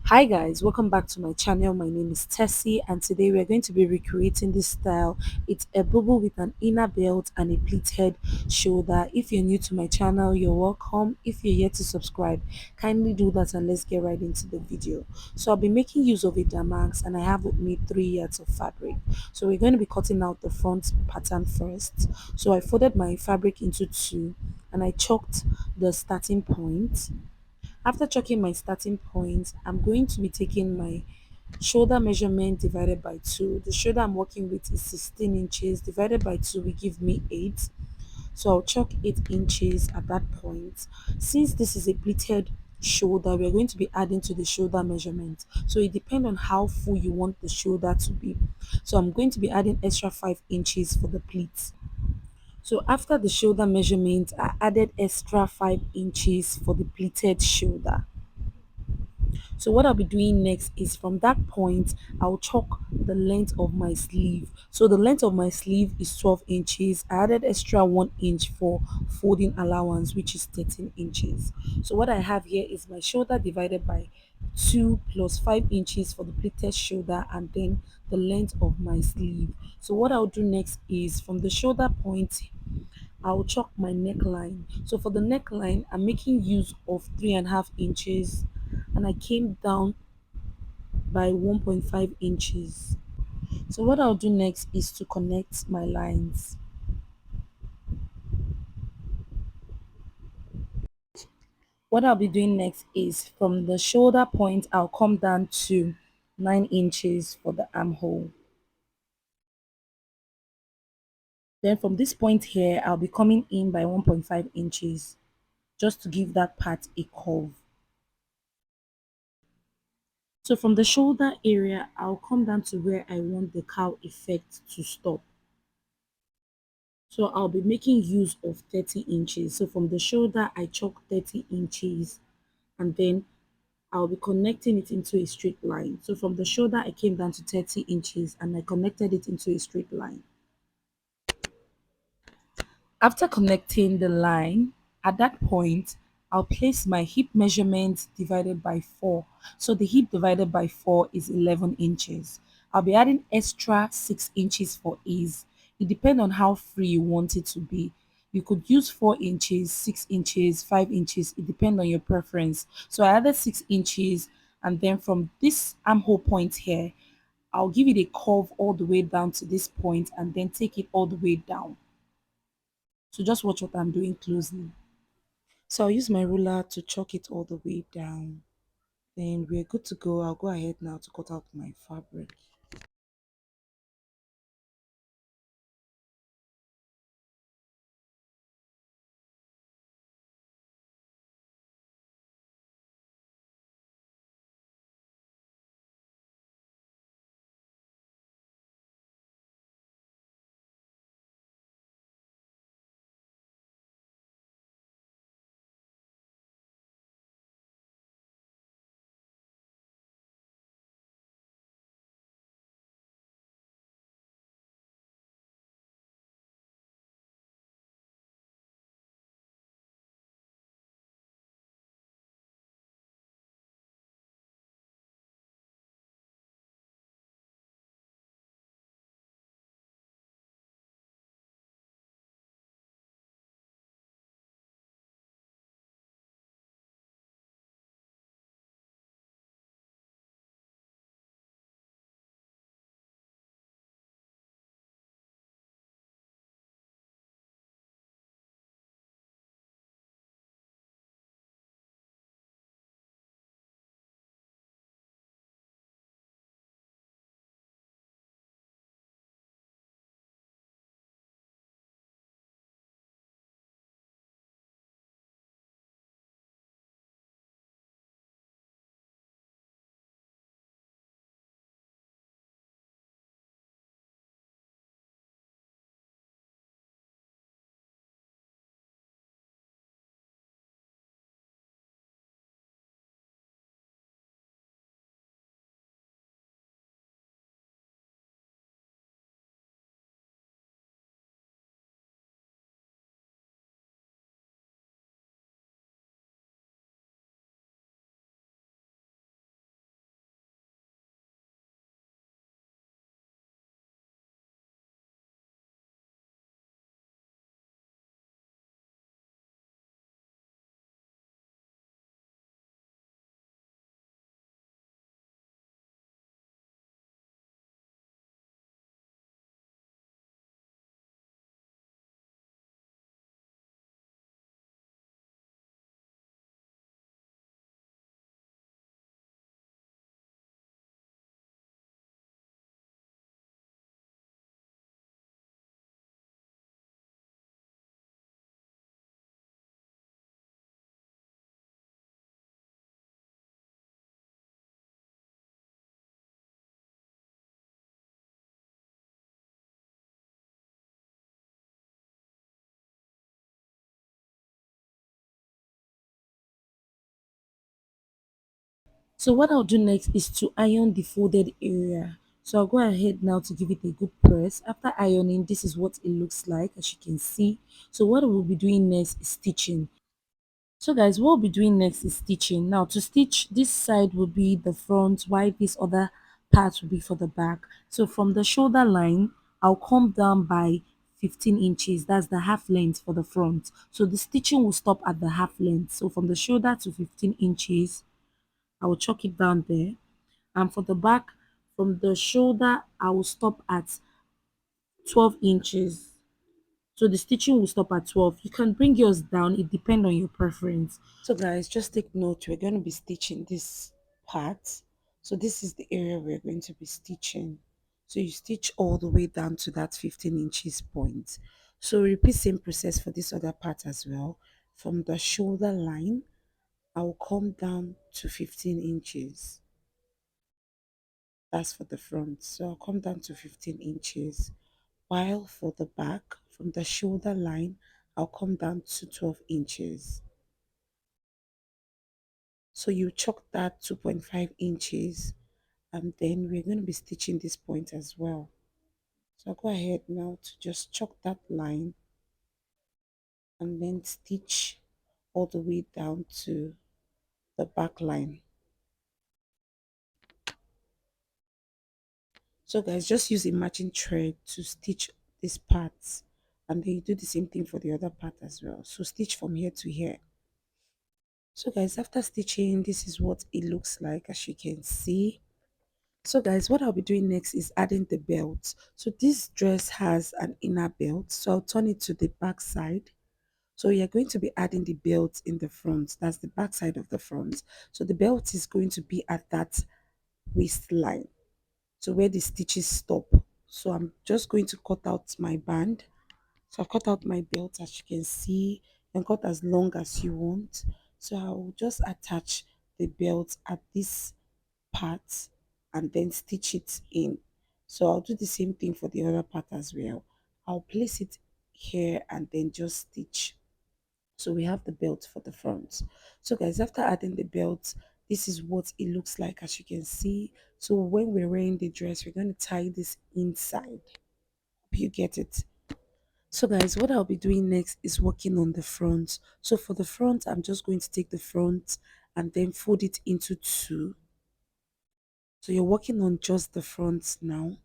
Hi guys, welcome back to my channel. My name is Tessie and today we're going to be recreating this style. It's a bubble with an inner belt and a pleated shoulder. If you're new to my channel, you're welcome. If you're yet to subscribe, kindly do that and let's get right into the video. So I'll be making use of a damask and I have with me 3 yards of fabric. So we're going to be cutting out the front pattern first. So I folded my fabric into two and I chalked the starting point. After chalking my starting point, I'm going to be taking my shoulder measurement divided by 2. The shoulder I'm working with is 16 inches. Divided by 2 will give me 8. So I'll chalk 8 inches at that point. Since this is a pleated shoulder, we're going to be adding to the shoulder measurement. So it depends on how full you want the shoulder to be. So I'm going to be adding extra 5 inches for the pleats. So after the shoulder measurement, I added extra 5 inches for the pleated shoulder. So what I'll be doing next is from that point, I'll chalk the length of my sleeve. So the length of my sleeve is 12 inches. I added extra 1 inch for folding allowance, which is 13 inches. So what I have here is my shoulder divided by 2 plus 5 inches for the pleated shoulder and then the length of my sleeve. So what I'll do next is from the shoulder point, I'll chalk my neckline. So for the neckline, I'm making use of 3.5 inches and I came down by 1.5 inches. So what I'll do next is to connect my lines. What I'll be doing next is from the shoulder point, I'll come down to 9 inches for the armhole. Then from this point here, I'll be coming in by 1.5 inches just to give that part a curve. So from the shoulder area, I'll come down to where I want the cow effect to stop. So I'll be making use of 30 inches. So from the shoulder, I chalk 30 inches and then I'll be connecting it into a straight line. So from the shoulder, I came down to 30 inches and I connected it into a straight line. After connecting the line, at that point, I'll place my hip measurement divided by 4. So the hip divided by 4 is 11 inches. I'll be adding extra 6 inches for ease. It depends on how free you want it to be. You could use 4 inches, 6 inches, 5 inches. It depends on your preference. So I added 6 inches and then from this armhole point here, I'll give it a curve all the way down to this point and then take it all the way down. So just watch what I'm doing closely. So I'll use my ruler to chalk it all the way down. Then we're good to go. I'll go ahead now to cut out my fabric. So what I'll do next is to iron the folded area. So I'll go ahead now to give it a good press. After ironing, this is what it looks like, as you can see. So what we'll be doing next is stitching. So guys, what we'll be doing next is stitching. Now to stitch, this side will be the front, while this other part will be for the back. So from the shoulder line, I'll come down by 15 inches. That's the half length for the front. So the stitching will stop at the half length. So from the shoulder to 15 inches, I will chalk it down there. And for the back, from the shoulder, I will stop at 12 inches. So the stitching will stop at 12. You can bring yours down, it depends on your preference. So guys, just take note, we're going to be stitching this part. So this is the area we're going to be stitching. So you stitch all the way down to that 15 inches point. So repeat same process for this other part as well. From the shoulder line, I will come down to 15 inches. That's for the front. So I'll come down to 15 inches. While for the back, from the shoulder line, I'll come down to 12 inches. So you chalk that 2.5 inches, and then we're going to be stitching this point as well. So I'll go ahead now to just chalk that line and then stitch all the way down to the back line. So guys, just use a matching thread to stitch this part, and then you do the same thing for the other part as well. So stitch from here to here. So guys, after stitching, this is what it looks like, as you can see. So guys, what I'll be doing next is adding the belt. So this dress has an inner belt, so I'll turn it to the back side. So you're going to be adding the belt in the front. That's the back side of the front. So the belt is going to be at that waistline, so where the stitches stop. So I'm just going to cut out my band. So I've cut out my belt, as you can see. You can cut as long as you want. So I'll just attach the belt at this part and then stitch it in. So I'll do the same thing for the other part as well. I'll place it here and then just stitch. So we have the belt for the front. So guys, after adding the belt, this is what it looks like, as you can see. So when we're wearing the dress, we're going to tie this inside. Hope you get it. So guys, what I'll be doing next is working on the front. So for the front, I'm just going to take the front and then fold it into two. So you're working on just the front now.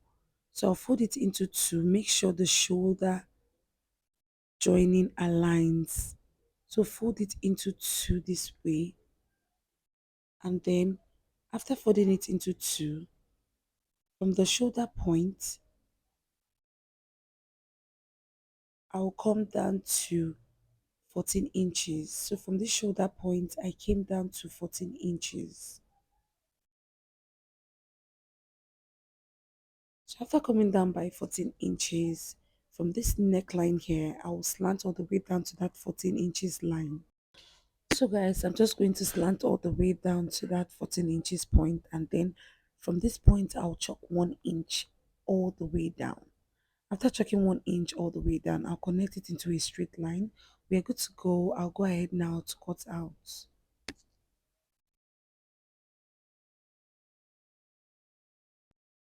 So I'll fold it into two. Make sure the shoulder joining aligns. So fold it into two this way. And then after folding it into two, from the shoulder point, I'll come down to 14 inches. So from this shoulder point, I came down to 14 inches. So after coming down by 14 inches, from this neckline here, I will slant all the way down to that 14 inches line. So guys, I'm just going to slant all the way down to that 14 inches point, and then from this point, I'll chalk 1 inch all the way down. After chalking 1 inch all the way down, I'll connect it into a straight line. We are good to go. I'll go ahead now to cut out.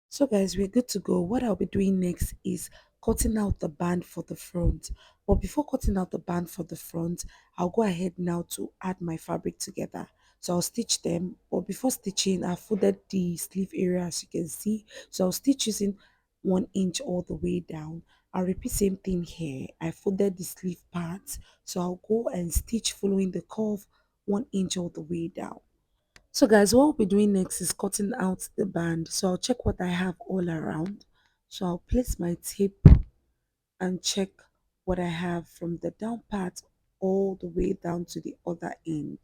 So guys, we're good to go. What I'll be doing next is cutting out the band for the front. But before cutting out the band for the front, I'll go ahead now to add my fabric together. So I'll stitch them. But before stitching, I folded the sleeve area, as you can see. So I'll stitch using 1 inch all the way down. I'll repeat same thing here. I folded the sleeve part. So I'll go and stitch following the curve 1 inch all the way down. So guys, what we'll be doing next is cutting out the band. So I'll check what I have all around. So I'll place my tape and check what I have from the down part all the way down to the other end.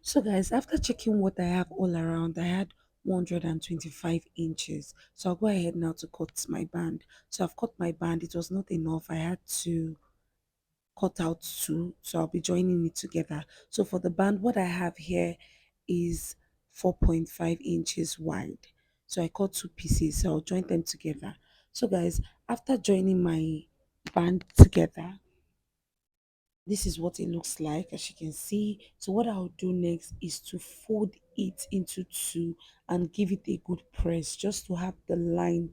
So guys, after checking what I have all around, I had 125 inches. So I'll go ahead now to cut my band. So I've cut my band. It was not enough. I had to cut out two, so I'll be joining it together. So for the band, what I have here is 4.5 inches wide. So I cut two pieces, so I'll join them together. So guys, after joining my band together, this is what it looks like, as you can see. So what I'll do next is to fold it into two and give it a good press just to have the line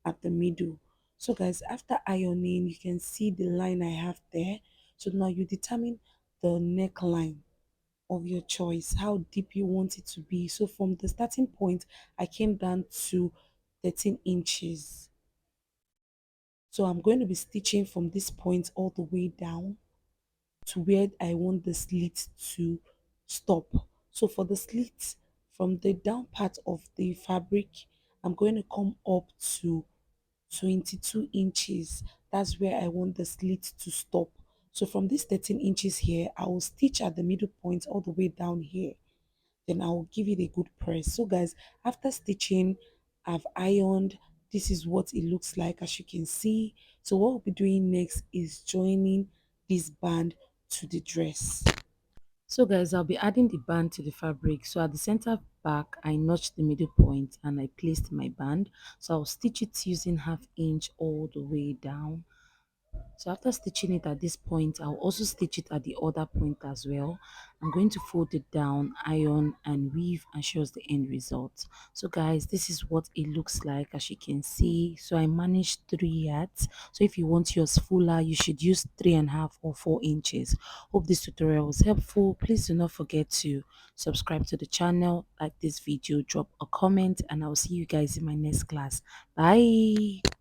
at the middle. So guys, after ironing, you can see the line I have there. So now you determine the neckline of your choice, how deep you want it to be. So from the starting point, I came down to 13 inches. So I'm going to be stitching from this point all the way down to where I want the slit to stop. So for the slit, from the down part of the fabric, I'm going to come up to 22 inches. That's where I want the slit to stop. So from this 13 inches here, I will stitch at the middle point all the way down here. Then I will give it a good press. So guys, after stitching, I've ironed. This is what it looks like, as you can see. So what we'll be doing next is joining this band to the dress. So guys, I'll be adding the band to the fabric. So at the center back, I notched the middle point and I placed my band. So I'll stitch it using 1/2 inch all the way down. So after stitching it at this point, I'll also stitch it at the other point as well. I'm going to fold it down, iron and weave, and show us the end result. So guys, this is what it looks like, as you can see. So I managed 3 yards. So if you want yours fuller, you should use 3.5 or 4 inches. Hope this tutorial was helpful. Please do not forget to subscribe to the channel, like this video, drop a comment, and I'll see you guys in my next class. Bye.